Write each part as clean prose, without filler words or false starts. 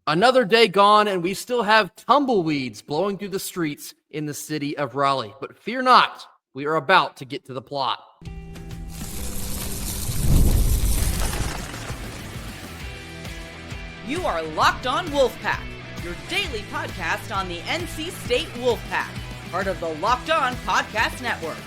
Another day gone, and we still have tumbleweeds blowing through the streets in the city of Raleigh. But fear not, we are about to get to the plot. You are Locked On Wolfpack, your daily podcast on the NC State Wolfpack, part of the Locked On Podcast Network,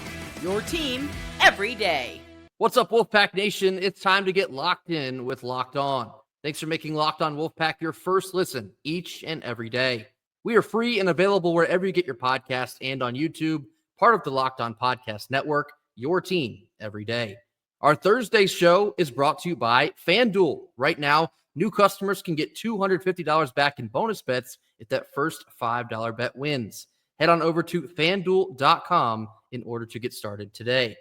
your team every day. What's up, Wolfpack Nation? It's time to get locked in with Locked On. Thanks for making Locked On Wolfpack your first listen each and every day. We are free and available wherever you get your podcasts and on YouTube, part of the Locked On Podcast Network, your team every day. Our Thursday show is brought to you by FanDuel. Right now, new customers can get $250 back in bonus bets if that first $5 bet wins. Head on over to FanDuel.com in order to get started today.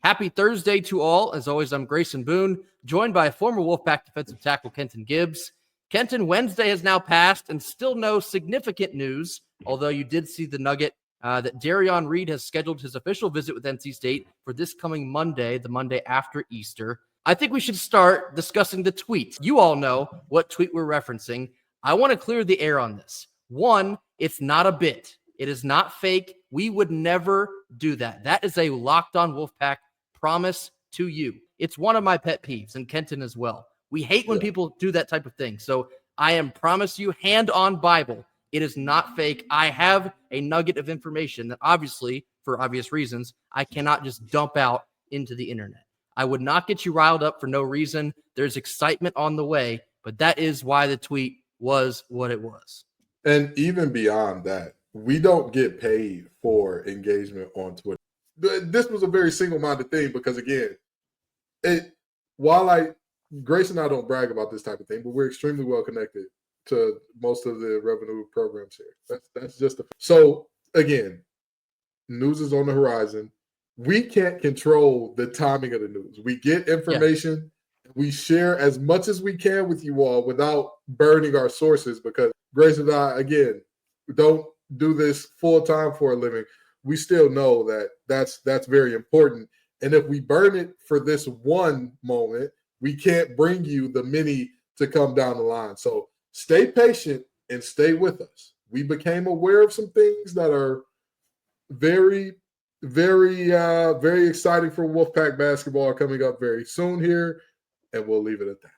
Happy Thursday to all. As always, I'm Grayson Boone, joined by former Wolfpack defensive tackle Kenton Gibbs. Kenton, Wednesday has now passed and still no significant news, although you did see the nugget that Darion Reed has scheduled his official visit with NC State for this coming Monday, the Monday after Easter. I think we should start discussing the tweet. You all know what tweet we're referencing. I want to clear the air on this. One, it's not a bit. It is not fake. We would never do that. That is a Locked On Wolfpack promise to you. It's one of my pet peeves, and Kenton as well. We hate when people do that type of thing. So I am promise you, hand on Bible, it is not fake. I have a nugget of information that obviously, for obvious reasons, I cannot just dump out into the internet. I would not get you riled up for no reason. There's excitement on the way, but that is why the tweet was what it was. And even beyond that, we don't get paid for engagement on Twitter. This was a very single-minded thing because, again, Grace and I don't brag about this type of thing, but we're extremely well connected to most of the revenue programs here. That's just so, again, news is on the horizon. We can't control the timing of the news. We get information. Yeah. We share as much as we can with you all without burning our sources because Grace and I, again, don't do this full-time for a living. We still know that that's very important. And if we burn it for this one moment, we can't bring you the many to come down the line. So stay patient and stay with us. We became aware of some things that are very, very, very exciting for Wolfpack basketball coming up very soon here, and we'll leave it at that.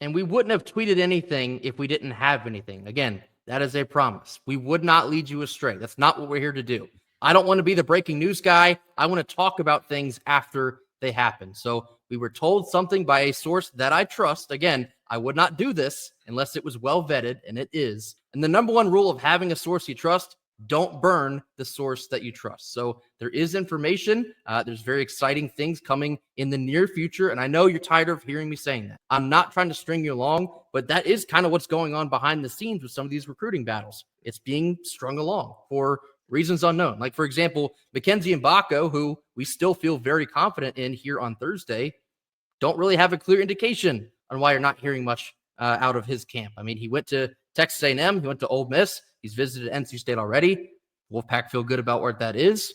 And we wouldn't have tweeted anything if we didn't have anything. Again, that is a promise. We would not lead you astray. That's not what we're here to do. I don't want to be the breaking news guy. I want to talk about things after they happen. So we were told something by a source that I trust. Again, I would not do this unless it was well vetted, and it is. And the number one rule of having a source you trust, don't burn the source that you trust. So there is information. There's very exciting things coming in the near future. And I know you're tired of hearing me saying that. I'm not trying to string you along, but that is kind of what's going on behind the scenes with some of these recruiting battles. It's being strung along for reasons unknown. Like, for example, Mackenzie Mbako, who we still feel very confident in here on Thursday, don't really have a clear indication on why you're not hearing much out of his camp. I mean, he went to Texas A&M, he went to Ole Miss, he's visited NC State already. Wolfpack feel good about where that is.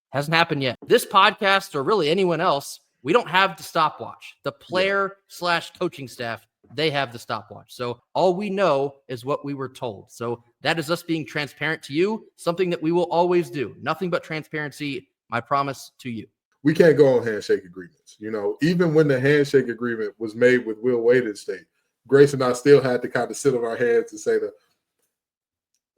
Hasn't happened yet. This podcast, or really anyone else, we don't have the stopwatch. The player/coaching staff, they have the stopwatch. So all we know is what we were told. So that is us being transparent to you, something that we will always do. Nothing but transparency, my promise to you. We can't go on handshake agreements. You know, even when the handshake agreement was made with Will Wade at State, Grace and I still had to kind of sit on our hands and say that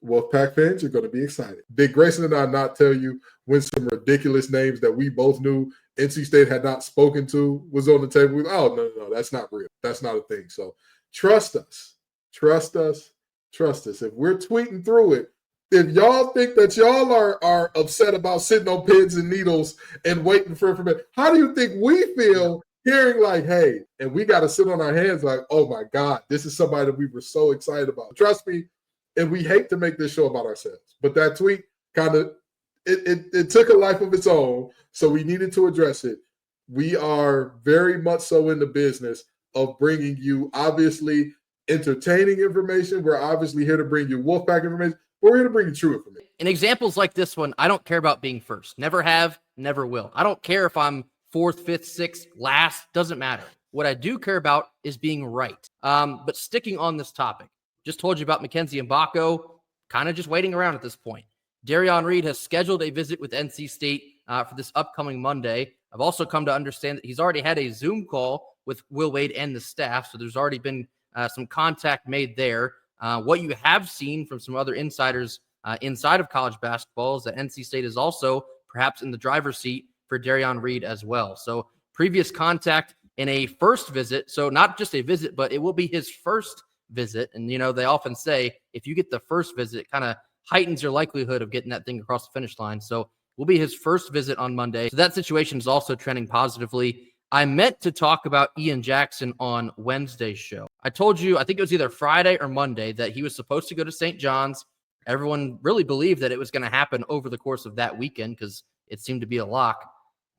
Wolfpack fans, you're going to be excited. Did Grayson and I not tell you when some ridiculous names that we both knew NC State had not spoken to was on the table? Oh, no, that's not real. That's not a thing. So trust us. Trust us. Trust us. If we're tweeting through it, if y'all think that y'all are upset about sitting on pins and needles and waiting for information, how do you think we feel hearing like, hey, and we got to sit on our hands like, oh, my God, this is somebody that we were so excited about. Trust me. And we hate to make this show about ourselves. But that tweet kind of, it took a life of its own, so we needed to address it. We are very much so in the business of bringing you, obviously, entertaining information. We're obviously here to bring you Wolfpack information. But we're here to bring you true information. In examples like this one, I don't care about being first. Never have, never will. I don't care if I'm fourth, fifth, sixth, last. Doesn't matter. What I do care about is being right. But sticking on this topic, Just told you about Mackenzie Mbako, kind of just waiting around at this point. Darion Reed has scheduled a visit with NC State for this upcoming Monday. I've also come to understand that he's already had a Zoom call with Will Wade and the staff, so there's already been some contact made there. What you have seen from some other insiders inside of college basketball is that NC State is also perhaps in the driver's seat for Darion Reed as well. So previous contact in a first visit, so not just a visit, but it will be his first visit. And, you know, they often say if you get the first visit, it kind of heightens your likelihood of getting that thing across the finish line. So will be his first visit on Monday. So that situation is also trending positively. I meant to talk about Ian Jackson on Wednesday's show. I told you, I think it was either Friday or Monday, that he was supposed to go to St. John's. Everyone really believed that it was going to happen over the course of that weekend because it seemed to be a lock.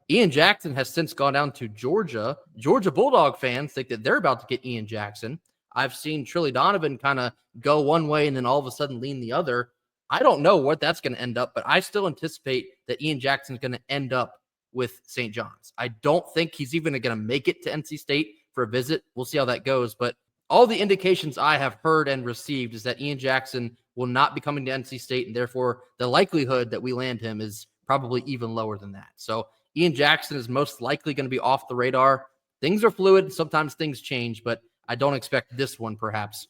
Ian Jackson has since gone down to Georgia. Georgia Bulldog fans think that they're about to get Ian Jackson. I've seen Trilly Donovan kind of go one way and then all of a sudden lean the other. I don't know what that's going to end up, but I still anticipate that Ian Jackson is going to end up with St. John's. I don't think he's even going to make it to NC State for a visit. We'll see how that goes. But all the indications I have heard and received is that Ian Jackson will not be coming to NC State, and therefore the likelihood that we land him is probably even lower than that. So Ian Jackson is most likely going to be off the radar. Things are fluid. Sometimes things change, but I don't expect this one perhaps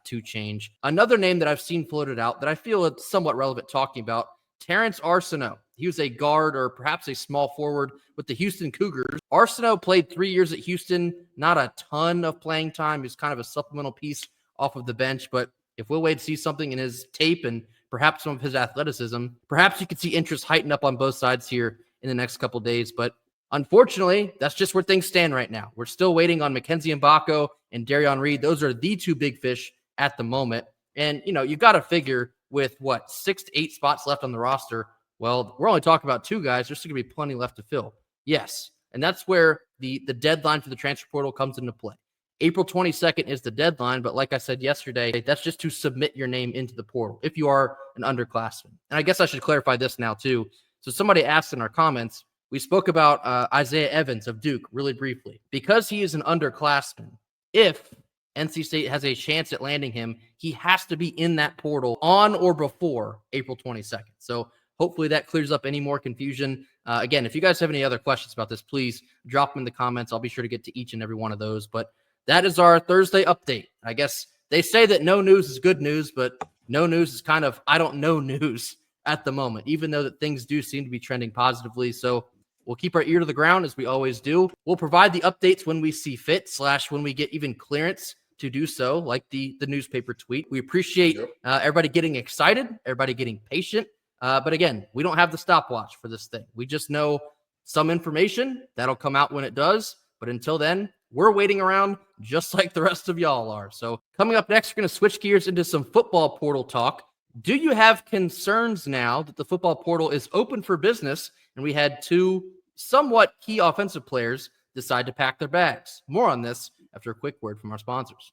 to change. Another name that I've seen floated out that I feel it's somewhat relevant talking about, Terrence Arsenault. He was a guard or perhaps a small forward with the Houston Cougars. Arsenault played 3 years at Houston, not a ton of playing time. He's kind of a supplemental piece off of the bench, but if Will Wade sees something in his tape and perhaps some of his athleticism, perhaps you could see interest heighten up on both sides here in the next couple days. But unfortunately, that's just where things stand right now. We're still waiting on Mackenzie Mbako and Darion Reed. Those are the two big fish at the moment. And, you know, you got to figure with 6 to 8 spots left on the roster. Well, we're only talking about 2 guys. There's still going to be plenty left to fill. Yes. And that's where the deadline for the transfer portal comes into play. April 22nd is the deadline. But like I said yesterday, that's just to submit your name into the portal if you are an underclassman. And I guess I should clarify this now too. So somebody asked in our comments, we spoke about Isaiah Evans of Duke really briefly. Because he is an underclassman, if NC State has a chance at landing him, he has to be in that portal on or before April 22nd. So hopefully that clears up any more confusion. Again, if you guys have any other questions about this, please drop them in the comments. I'll be sure to get to each and every one of those. But that is our Thursday update. I guess they say that no news is good news, but no news is kind of I don't know news at the moment, even though that things do seem to be trending positively. So we'll keep our ear to the ground as we always do. We'll provide the updates when we see fit / when we get even clearance to do so, like the newspaper tweet. We appreciate everybody getting excited, everybody getting patient. But again, we don't have the stopwatch for this thing. We just know some information that'll come out when it does. But until then, we're waiting around just like the rest of y'all are. So coming up next, we're going to switch gears into some football portal talk. Do you have concerns now that the football portal is open for business and we had 2 somewhat key offensive players decide to pack their bags? More on this after a quick word from our sponsors.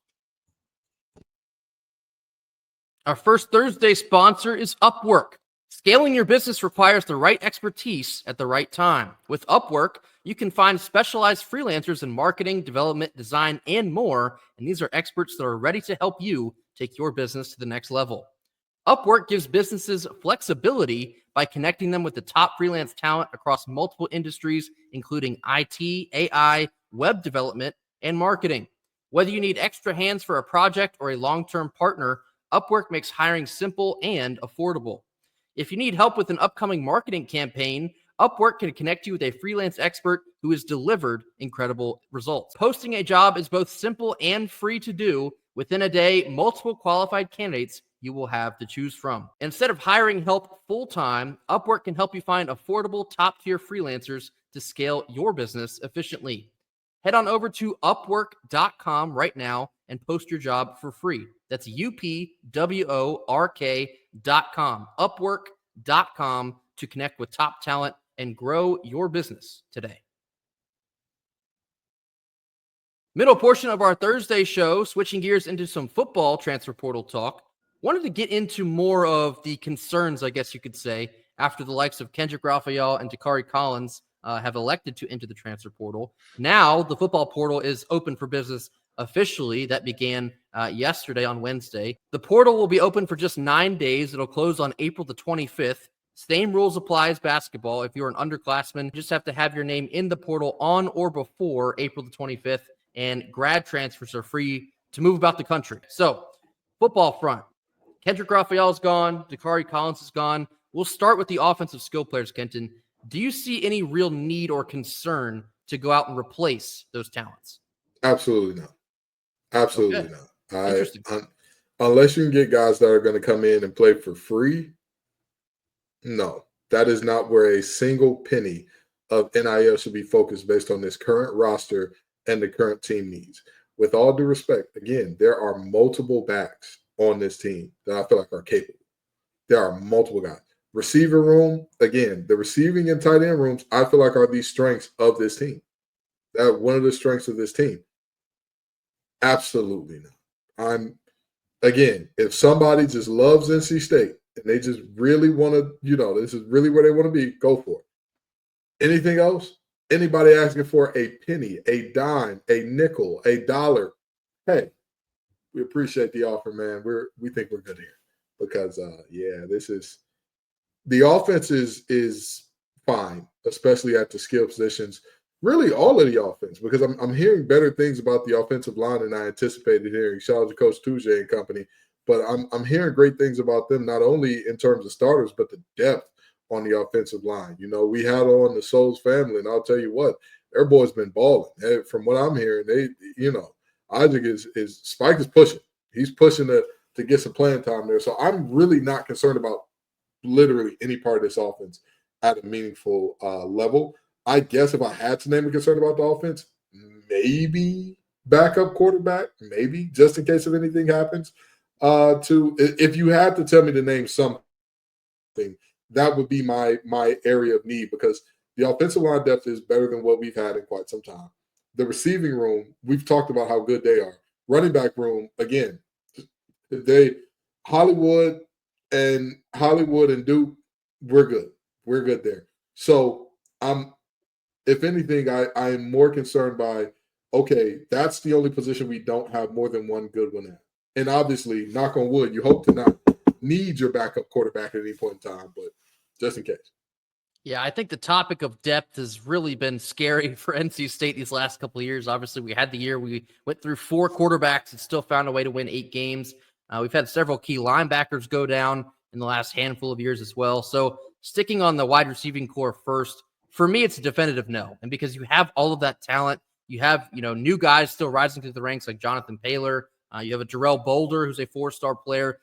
Our first Thursday sponsor is Upwork. Scaling your business requires the right expertise at the right time. With Upwork, you can find specialized freelancers in marketing, development, design, and more. And these are experts that are ready to help you take your business to the next level. Upwork gives businesses flexibility by connecting them with the top freelance talent across multiple industries, including IT, AI, web development, and marketing. Whether you need extra hands for a project or a long-term partner, Upwork makes hiring simple and affordable. If you need help with an upcoming marketing campaign, Upwork can connect you with a freelance expert who has delivered incredible results. Posting a job is both simple and free to do. Within a day, multiple qualified candidates you will have to choose from. Instead of hiring help full-time, Upwork can help you find affordable top-tier freelancers to scale your business efficiently. Head on over to Upwork.com right now and post your job for free. That's UPWORK.com. Upwork.com to connect with top talent and grow your business today. Middle portion of our Thursday show, switching gears into some football transfer portal talk. Wanted to get into more of the concerns, I guess you could say, after the likes of Kendrick Raphael and Takari Collins have elected to enter the transfer portal. Now the football portal is open for business officially. That began yesterday on Wednesday. The portal will be open for just 9 days. It'll close on April the 25th. Same rules apply as basketball. If you're an underclassman, you just have to have your name in the portal on or before April the 25th, and grad transfers are free to move about the country. So, football front, Kendrick Raphael is gone. Dakari Collins is gone. We'll start with the offensive skill players, Kenton. Do you see any real need or concern to go out and replace those talents? Absolutely not. Absolutely Okay. not. Interesting. Unless you can get guys that are going to come in and play for free, no. That is not where a single penny of NIL should be focused based on this current roster and the current team needs. With all due respect, again, there are multiple backs on this team that I feel like are capable. There are multiple guys. Receiver room, again, the receiving and tight end rooms, I feel like are the strengths of this team. That one of the strengths of this team. Absolutely not. Again, if somebody just loves NC State and they just really want to, this is really where they want to be, go for it. Anything else? Anybody asking for a penny, a dime, a nickel, a dollar? Hey, we appreciate the offer, man. We think we're good here because, this is the offense is fine, especially at the skill positions. Really, all of the offense, because I'm hearing better things about the offensive line than I anticipated hearing. Shout out to Coach Touche and company, but I'm hearing great things about them, not only in terms of starters, but the depth on the offensive line. We had on the Souls family, and I'll tell you what, their boy's been balling. From what I'm hearing, Isaac is Spike is pushing. He's pushing to get some playing time there. So I'm really not concerned about literally any part of this offense at a meaningful level. I guess if I had to name a concern about the offense, maybe backup quarterback, maybe just in case if anything happens. If you had to tell me to name something, that would be my area of need because the offensive line depth is better than what we've had in quite some time. The receiving room, we've talked about how good they are. Running back room, again, Hollywood and Duke, we're good. We're good there. So if anything, I am more concerned by, okay, that's the only position we don't have more than one good one at. And obviously, knock on wood, you hope to not need your backup quarterback at any point in time, but just in case. Yeah, I think the topic of depth has really been scary for NC State these last couple of years. Obviously, we had the year we went through 4 quarterbacks and still found a way to win 8 games. We've had several key linebackers go down in the last handful of years as well. So sticking on the wide receiving core first, for me, it's a definitive no. And because you have all of that talent, you have, new guys still rising through the ranks like Jonathan Paylor. You have a Jarrell Boulder, who's a 4-star player,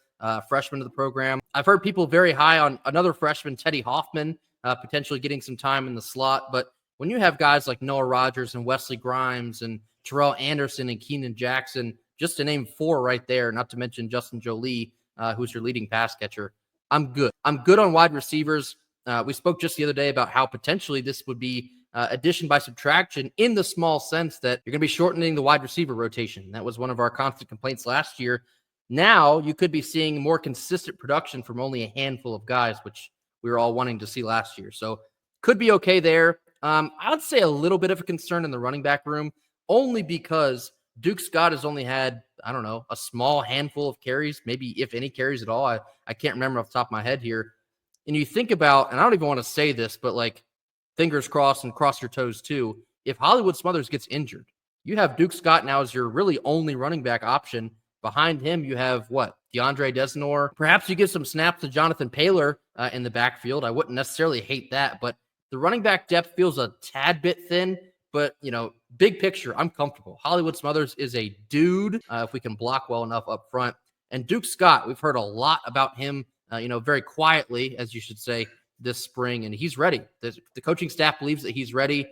freshman to the program. I've heard people very high on another freshman, Teddy Hoffman, potentially getting some time in the slot. But when you have guys like Noah Rogers and Wesley Grimes and Terrell Anderson and Keenan Jackson, just to name 4 right there, not to mention Justin Jolie, who's your leading pass catcher, I'm good. I'm good on wide receivers. We spoke just the other day about how potentially this would be addition by subtraction in the small sense that you're going to be shortening the wide receiver rotation. That was one of our constant complaints last year. Now you could be seeing more consistent production from only a handful of guys, which we were all wanting to see last year. So could be okay there. I would say a little bit of a concern in the running back room, only because Duke Scott has only had, a small handful of carries, maybe if any carries at all. I can't remember off the top of my head here. And you think about, and I don't even want to say this, but fingers crossed and cross your toes too. If Hollywood Smothers gets injured, you have Duke Scott now as your really only running back option. Behind him, you have DeAndre Desnor. Perhaps you give some snaps to Jonathan Paylor in the backfield. I wouldn't necessarily hate that, but the running back depth feels a tad bit thin. But, big picture, I'm comfortable. Hollywood Smothers is a dude if we can block well enough up front. And Duke Scott, we've heard a lot about him, very quietly, as you should say, this spring, and he's ready. The coaching staff believes that he's ready.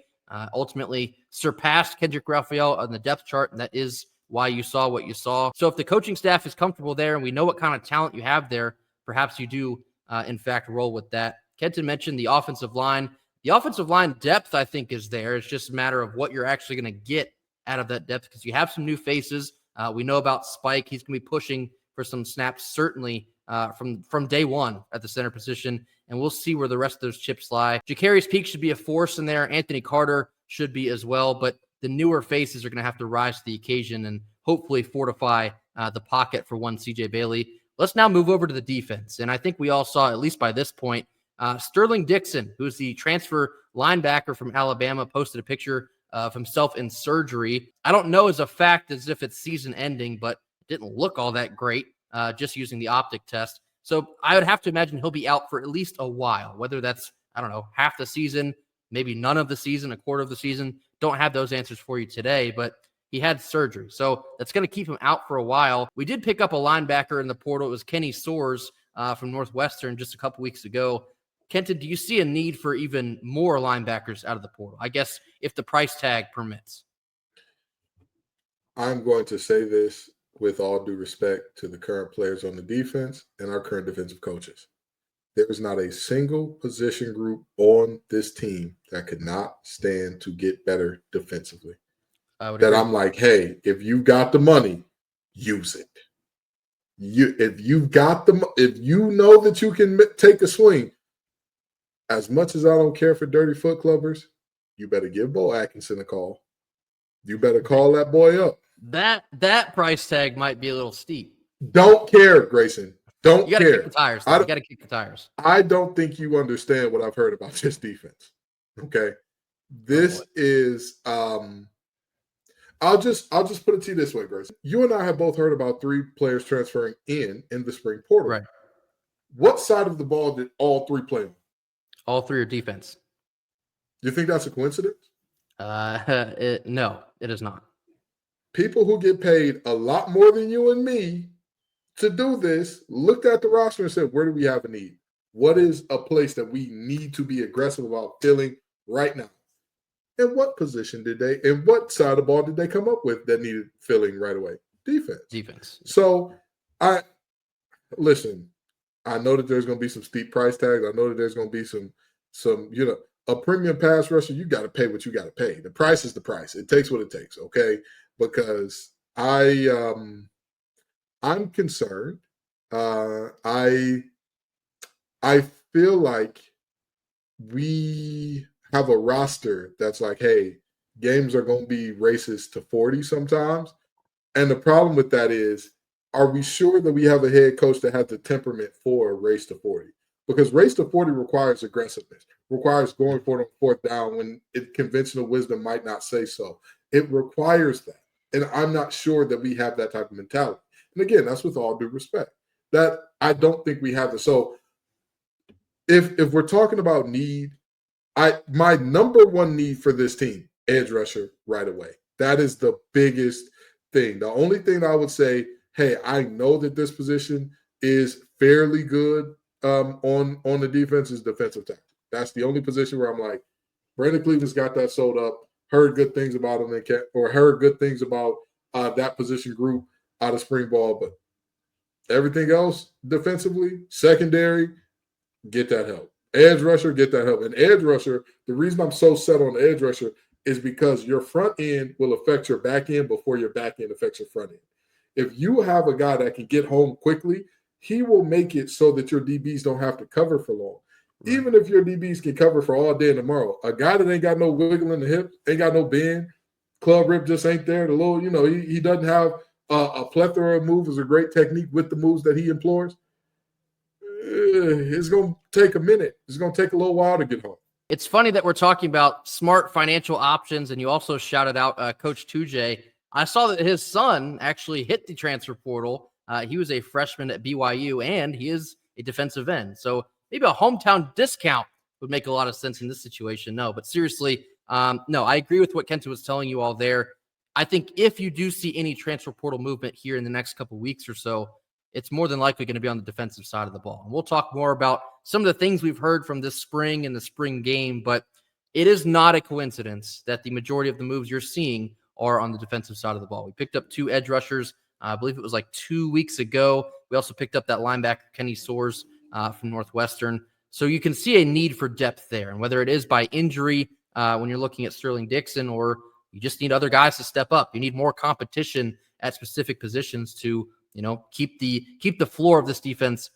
Ultimately surpassed Kendrick Raphael on the depth chart, and that is why you saw what you saw. So if the coaching staff is comfortable there and we know what kind of talent you have there, perhaps you do, in fact, roll with that. Kenton mentioned the offensive line. The offensive line depth, I think, is there. It's just a matter of what you're actually going to get out of that depth because you have some new faces. We know about Spike. He's going to be pushing for some snaps, certainly, from day one at the center position, and we'll see where the rest of those chips lie. Ja'Carrius Peak should be a force in there. Anthony Carter should be as well, but the newer faces are going to have to rise to the occasion, and hopefully fortify the pocket for one CJ Bailey. Let's now move over to the defense. And I think we all saw, at least by this point, Sterling Dixon, who's the transfer linebacker from Alabama, posted a picture of himself in surgery. I don't know as a fact as if it's season ending, but it didn't look all that great just using the optic test. So I would have to imagine he'll be out for at least a while, whether that's, I don't know, half the season, maybe none of the season, a quarter of the season. Don't have those answers for you today, but he had surgery. So that's going to keep him out for a while. We did pick up a linebacker in the portal. It was Kenny Soares from Northwestern just a couple weeks ago. Kenton, do you see a need for even more linebackers out of the portal? I guess if the price tag permits. I'm going to say this with all due respect to the current players on the defense and our current defensive coaches. There is not a single position group on this team that could not stand to get better defensively. That agree. I'm like, hey, if you got the money, use it. If you know that you can take a swing, as much as I don't care for dirty foot clubbers, you better give Bo Atkinson a call. You better call that boy up. That price tag might be a little steep. Don't care, Grayson. Don't you gotta care. Kick the tires. You got to kick the tires. I don't think you understand what I've heard about this defense. Okay, this is. I'll just put it to you this way, Grayson. You and I have both heard about 3 players transferring in the spring portal. Right. What side of the ball did all 3 play on? All 3 are defense. Do you think that's a coincidence? No, it is not. People who get paid a lot more than you and me to do this looked at the roster and said, where do we have a need? What is a place that we need to be aggressive about filling right now? And what position and what side of the ball did they come up with that needed filling right away? Defense. So I know that there's going to be some steep price tags. I know that there's going to be some, a premium pass rusher, you got to pay what you got to pay. The price is the price. It takes what it takes, okay? Because I'm concerned. I feel like we have a roster that's like, hey, games are going to be races to 40 sometimes. And the problem with that is, are we sure that we have a head coach that has the temperament for a race to 40? Because race to 40 requires aggressiveness, requires going for it on 4th down when conventional wisdom might not say so. It requires that. And I'm not sure that we have that type of mentality. And again, that's with all due respect. That I don't think we have this. So if we're talking about need, my number one need for this team, edge rusher right away. That is the biggest thing. The only thing I would say, hey, I know that this position is fairly good on the defense is defensive tackle. That's the only position where I'm like, Brandon Cleveland's got that sold up. Heard good things about him heard good things about that position group out of spring ball, but everything else defensively, secondary, get that help. Edge rusher, get that help. And edge rusher, the reason I'm so set on the edge rusher is because your front end will affect your back end before your back end affects your front end. If you have a guy that can get home quickly, he will make it so that your DBs don't have to cover for long. Right. Even if your DBs can cover for all day and tomorrow, a guy that ain't got no wiggle in the hip, ain't got no bend, club rip just ain't there. The little, he doesn't have a plethora of moves. Is a great technique with the moves that he employs. It's going to take a minute. It's going to take a little while to get home. It's funny that we're talking about smart financial options, and you also shouted out Coach Tujay. I saw that his son actually hit the transfer portal. He was a freshman at BYU, and he is a defensive end. So maybe a hometown discount would make a lot of sense in this situation. No, but seriously, no, I agree with what Kenta was telling you all there. I think if you do see any transfer portal movement here in the next couple weeks or so, it's more than likely going to be on the defensive side of the ball. And we'll talk more about some of the things we've heard from this spring and the spring game, but it is not a coincidence that the majority of the moves you're seeing are on the defensive side of the ball. We picked up 2 edge rushers. I believe it was like 2 weeks ago. We also picked up that linebacker, Kenny Soares, from Northwestern. So you can see a need for depth there. And whether it is by injury when you're looking at Sterling Dixon, or you just need other guys to step up, you need more competition at specific positions to, keep the floor of this defense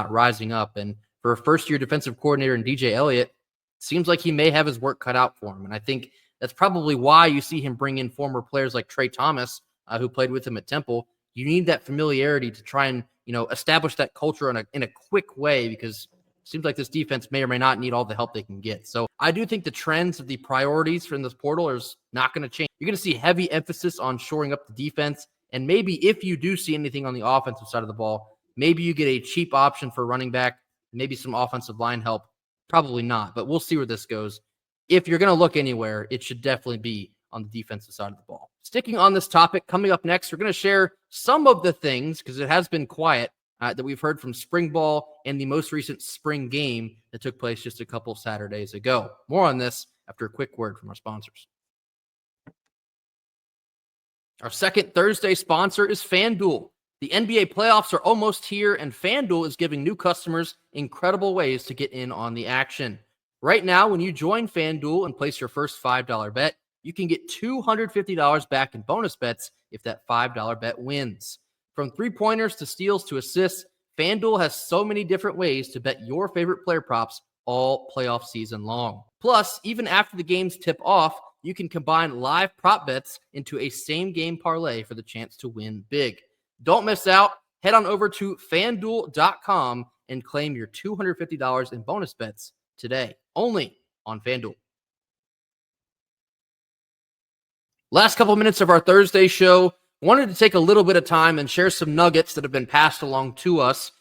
rising up. And for a first-year defensive coordinator in DJ Elliott, it seems like he may have his work cut out for him. And I think that's probably why you see him bring in former players like Trey Thomas who played with him at Temple. You need that familiarity to try and, establish that culture in a quick way, because it seems like this defense may or may not need all the help they can get. So I do think the trends of the priorities from this portal is not going to change. You're going to see heavy emphasis on shoring up the defense. And maybe if you do see anything on the offensive side of the ball, maybe you get a cheap option for running back, maybe some offensive line help. Probably not, but we'll see where this goes. If you're going to look anywhere, it should definitely be on the defensive side of the ball. Sticking on this topic, coming up next, we're going to share some of the things, because it has been quiet, that we've heard from spring ball and the most recent spring game that took place just a couple Saturdays ago. More on this after a quick word from our sponsors. Our second Thursday sponsor is FanDuel. The NBA playoffs are almost here, and FanDuel is giving new customers incredible ways to get in on the action. Right now, when you join FanDuel and place your first $5 bet, you can get $250 back in bonus bets if that $5 bet wins. From three-pointers to steals to assists, FanDuel has so many different ways to bet your favorite player props all playoff season long. Plus, even after the games tip off, you can combine live prop bets into a same-game parlay for the chance to win big. Don't miss out. Head on over to FanDuel.com and claim your $250 in bonus bets today, only on FanDuel. Last couple minutes of our Thursday show, wanted to take a little bit of time and share some nuggets that have been passed along to us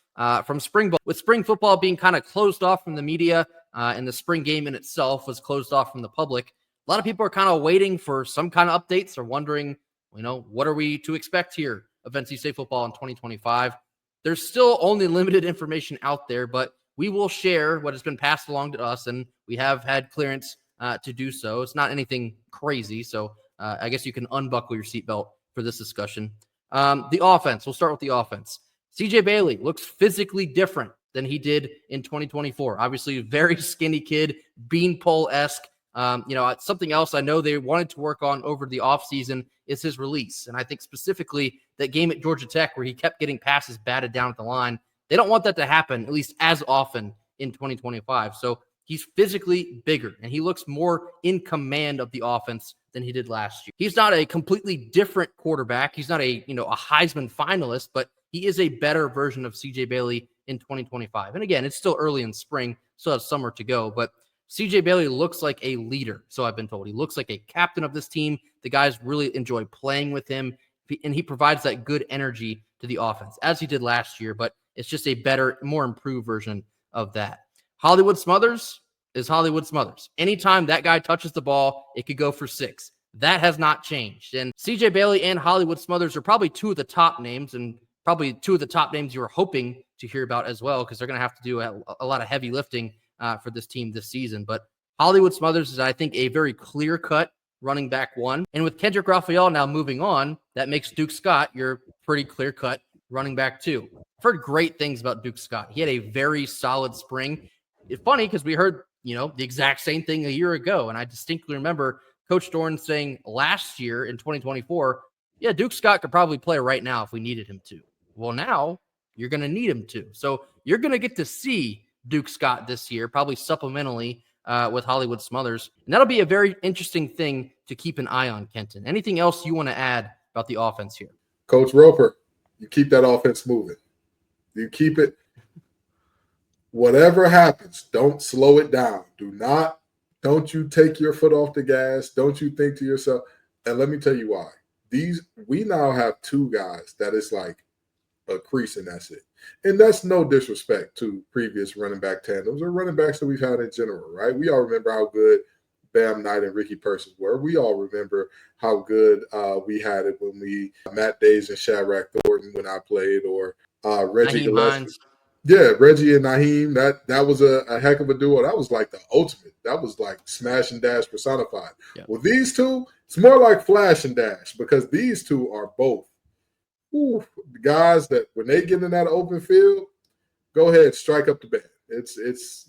from spring ball. With spring football being kind of closed off from the media and the spring game in itself was closed off from the public, a lot of people are kind of waiting for some kind of updates or wondering, what are we to expect here of NC State football in 2025? There's still only limited information out there, but we will share what has been passed along to us, and we have had clearance to do so. It's not anything crazy, so I guess you can unbuckle your seatbelt for this discussion. The offense, we'll start with the offense. CJ Bailey looks physically different than he did in 2024. Obviously, a very skinny kid, beanpole-esque. Something else I know they wanted to work on over the offseason is his release. And I think specifically that game at Georgia Tech where he kept getting passes batted down at the line, they don't want that to happen, at least as often in 2025. So he's physically bigger, and he looks more in command of the offense than he did last year. He's not a completely different quarterback. He's not a Heisman finalist, but he is a better version of CJ Bailey in 2025. And again, it's still early in spring, still has summer to go, but CJ Bailey looks like a leader, so I've been told. He looks like a captain of this team. The guys really enjoy playing with him, and he provides that good energy to the offense, as he did last year, but it's just a better, more improved version of that. Hollywood Smothers is Hollywood Smothers. Anytime that guy touches the ball, it could go for 6. That has not changed. And CJ Bailey and Hollywood Smothers are probably two of the top names, and probably two of the top names you were hoping to hear about as well, because they're going to have to do a lot of heavy lifting for this team this season. But Hollywood Smothers is, I think, a very clear-cut running back one. And with Kendrick Raphael now moving on, that makes Duke Scott your pretty clear-cut running back too. I've heard great things about Duke Scott. He had a very solid spring. It's funny because we heard, the exact same thing a year ago. And I distinctly remember Coach Dorn saying last year in 2024, yeah, Duke Scott could probably play right now if we needed him to. Well, now you're going to need him to. So you're going to get to see Duke Scott this year, probably supplementally with Hollywood Smothers. And that'll be a very interesting thing to keep an eye on, Kenton. Anything else you want to add about the offense here? Coach Roper, you keep that offense moving. You keep it. Whatever happens, don't slow it down. Don't you take your foot off the gas. Don't you think to yourself, and let me tell you why. We now have two guys that is like a crease, and that's it. And that's no disrespect to previous running back tandems or running backs that we've had in general, right? We all remember how good Bam Knight and Ricky Persons were. We all remember how good we had it when Matt Days and Shadrack Thornton when I played, or Reggie Gillespie. Yeah, Reggie and Naheem, that was a heck of a duo. That was like the ultimate. That was like smash and dash personified. Yep. Well, these two, it's more like flash and dash, because these two are both guys that when they get in that open field, go ahead, strike up the band. It's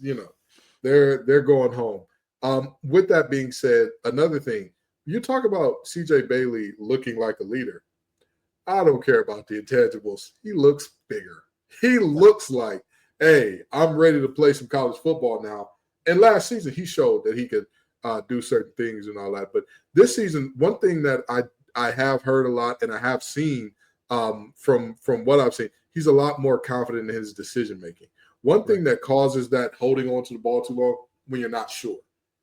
they're going home. With that being said, another thing, you talk about CJ Bailey looking like a leader. I don't care about the intangibles. He looks bigger. He looks like, hey, I'm ready to play some college football now. And last season, he showed that he could do certain things and all that. But this season, one thing that I have heard a lot, and I have seen from what I've seen, he's a lot more confident in his decision making. One thing that causes that holding on to the ball too long, when you're not sure.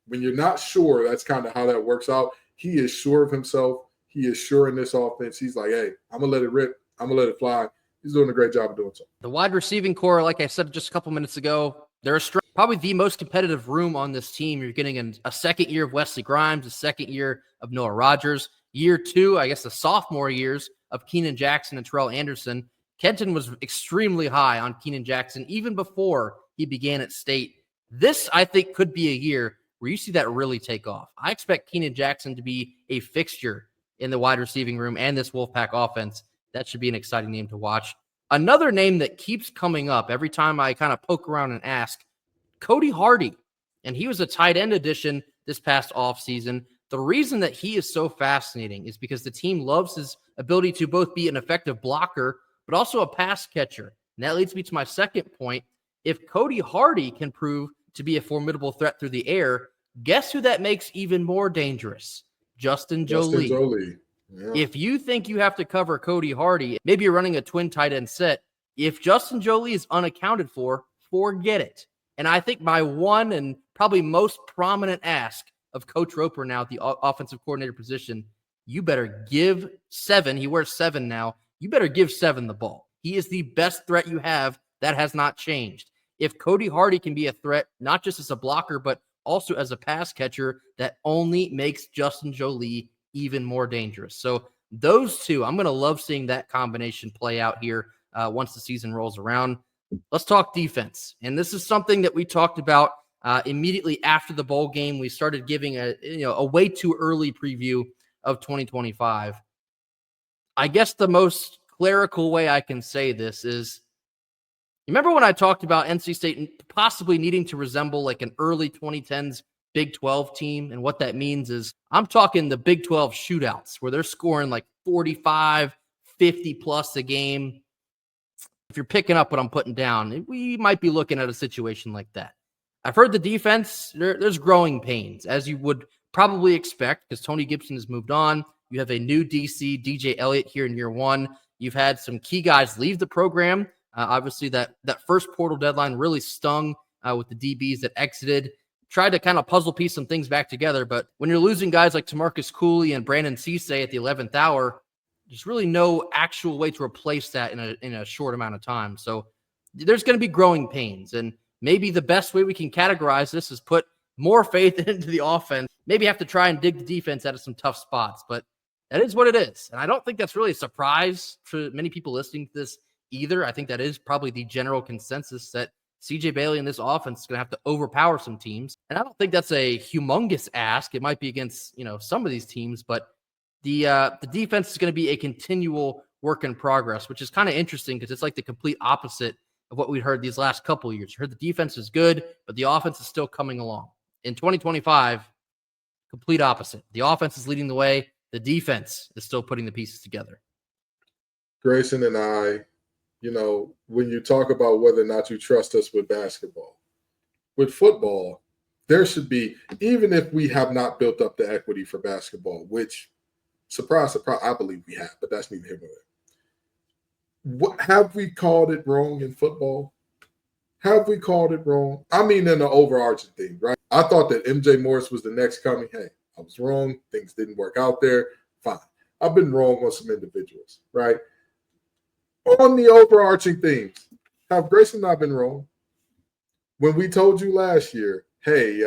When you're not sure, that's kind of how that works out. He is sure of himself. He is sure in this offense. He's like, hey, I'm going to let it rip. I'm going to let it fly. He's doing a great job of doing so. The wide receiving core, like I said just a couple minutes ago, they're probably the most competitive room on this team. You're getting a second year of Wesley Grimes, a second year of Noah Rogers, year two, I guess the sophomore years of Keenan Jackson and Terrell Anderson. Kenton was extremely high on Keenan Jackson even before he began at State. This, I think, could be a year where you see that really take off. I expect Keenan Jackson to be a fixture in the wide receiving room and this Wolfpack offense. That should be an exciting name to watch. Another name that keeps coming up every time I kind of poke around and ask, Cody Hardy. And he was a tight end addition this past offseason. The reason that he is so fascinating is because the team loves his ability to both be an effective blocker, but also a pass catcher. And that leads me to my second point. If Cody Hardy can prove to be a formidable threat through the air, guess who that makes even more dangerous? Justin Jolie. Yeah. If you think you have to cover Cody Hardy, maybe you're running a twin tight end set. If Justin Jolie is unaccounted for, forget it. And I think my one and probably most prominent ask of Coach Roper now at the offensive coordinator position, you better give Seven, he wears 7 now, you better give 7 the ball. He is the best threat you have. That has not changed. If Cody Hardy can be a threat, not just as a blocker, but also as a pass catcher, that only makes Justin Jolie even more dangerous. So those two, I'm going to love seeing that combination play out here once the season rolls around. Let's talk defense. And this is something that we talked about immediately after the bowl game. We started giving a way too early preview of 2025. I guess the most clerical way I can say this is, remember when I talked about NC State possibly needing to resemble like an early 2010s Big 12 team? And what that means is I'm talking the Big 12 shootouts where they're scoring like 45, 50 plus a game. If you're picking up what I'm putting down, we might be looking at a situation like that. I've heard the defense, there's growing pains, as you would probably expect, because Tony Gibson has moved on. You have a new DC, DJ Elliott, here in year one. You've had some key guys leave the program. Obviously, that first portal deadline really stung with the DBs that exited. Tried to kind of puzzle piece some things back together, but when you're losing guys like Tamarcus Cooley and Brandon Cisse at the 11th hour, there's really no actual way to replace that in a short amount of time. So there's going to be growing pains, and maybe the best way we can categorize this is put more faith into the offense. Maybe have to try and dig the defense out of some tough spots, but that is what it is. And I don't think that's really a surprise for many people listening to this either. I think that is probably the general consensus that CJ Bailey and this offense is going to have to overpower some teams. And I don't think that's a humongous ask. It might be against, some of these teams, but the defense is going to be a continual work in progress, which is kind of interesting because it's like the complete opposite of what we heard these last couple of years. You heard the defense is good, but the offense is still coming along. In 2025, complete opposite. The offense is leading the way. The defense is still putting the pieces together. Grayson and I, when you talk about whether or not you trust us with basketball, with football, there should be, even if we have not built up the equity for basketball, which, surprise, surprise, I believe we have, but that's neither here nor there. What have we called it wrong in football? Have we called it wrong? I mean, in the overarching thing, right? I thought that MJ Morris was the next coming. Hey, I was wrong. Things didn't work out there. Fine. I've been wrong on some individuals, right? On the overarching things, have Grayson and I been wrong? When we told you last year, hey,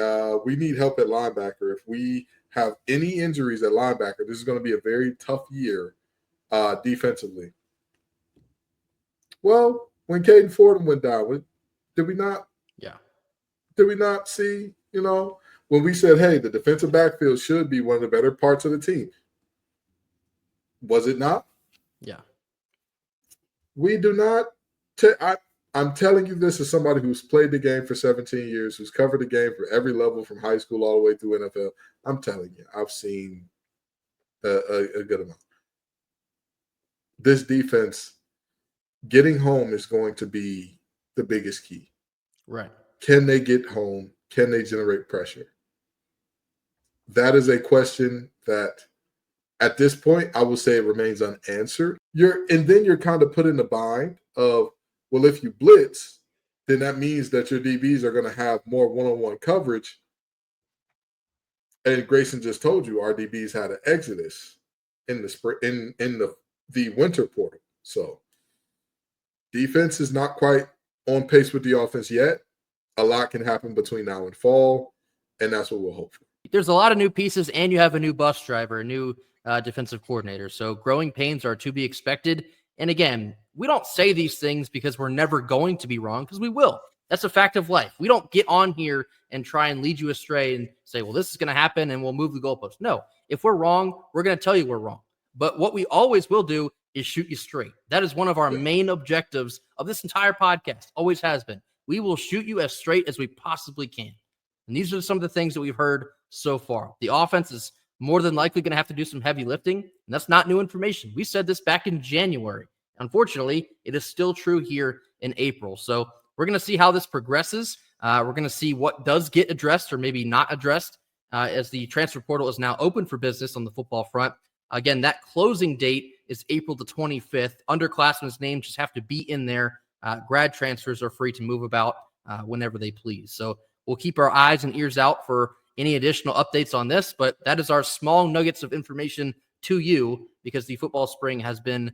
we need help at linebacker. If we have any injuries at linebacker, this is going to be a very tough year defensively. Well, when Caden Fordham went down, did we not? Yeah. Did we not see, when we said, hey, the defensive backfield should be one of the better parts of the team? Was it not? Yeah. We do not. I'm telling you this as somebody who's played the game for 17 years, who's covered the game for every level from high school all the way through NFL. I'm telling you, I've seen a good amount. This defense, getting home is going to be the biggest key. Right. Can they get home? Can they generate pressure? That is a question that At this point, I would say it remains unanswered. Then you're kind of put in the bind of, well, if you blitz, then that means that your DBs are going to have more one-on-one coverage. And Grayson just told you our DBs had an exodus in the spring, in the winter portal. So defense is not quite on pace with the offense yet. A lot can happen between now and fall, and that's what we'll hope for. There's a lot of new pieces, and you have a new bus driver, a new defensive coordinator. So growing pains are to be expected. And again, we don't say these things because we're never going to be wrong, because we will. That's a fact of life. We don't get on here and try and lead you astray and say, well, this is going to happen and we'll move the goalpost. No, if we're wrong, we're going to tell you we're wrong. But what we always will do is shoot you straight. That is one of our main objectives of this entire podcast, always has been. We will shoot you as straight as we possibly can. And these are some of the things that we've heard so far. The offense is more than likely going to have to do some heavy lifting, and that's not new information. We said this back in January. Unfortunately, it is still true here in April. So we're going to see how this progresses. We're going to see what does get addressed or maybe not addressed as the transfer portal is now open for business on the football front. Again, that closing date is April the 25th. Underclassmen's names just have to be in there. Grad transfers are free to move about whenever they please. So we'll keep our eyes and ears out for any additional updates on this, but that is our small nuggets of information to you because the football spring has been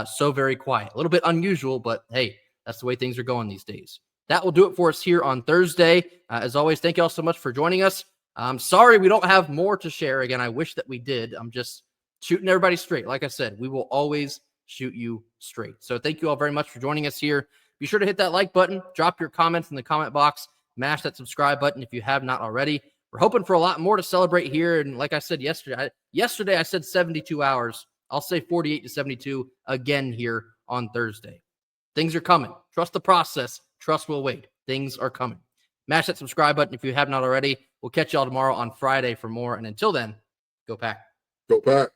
so very quiet. A little bit unusual, but hey, that's the way things are going these days. That will do it for us here on Thursday. As always, thank you all so much for joining us. I'm sorry we don't have more to share. Again, I wish that we did. I'm just shooting everybody straight. Like I said, we will always shoot you straight. So thank you all very much for joining us here. Be sure to hit that like button, drop your comments in the comment box, mash that subscribe button if you have not already. We're hoping for a lot more to celebrate here. And like I said yesterday I said 72 hours. I'll say 48 to 72 again here on Thursday. Things are coming. Trust the process. Trust will wait. Things are coming. Mash that subscribe button if you have not already. We'll catch y'all tomorrow on Friday for more. And until then, go Pack. Go Pack.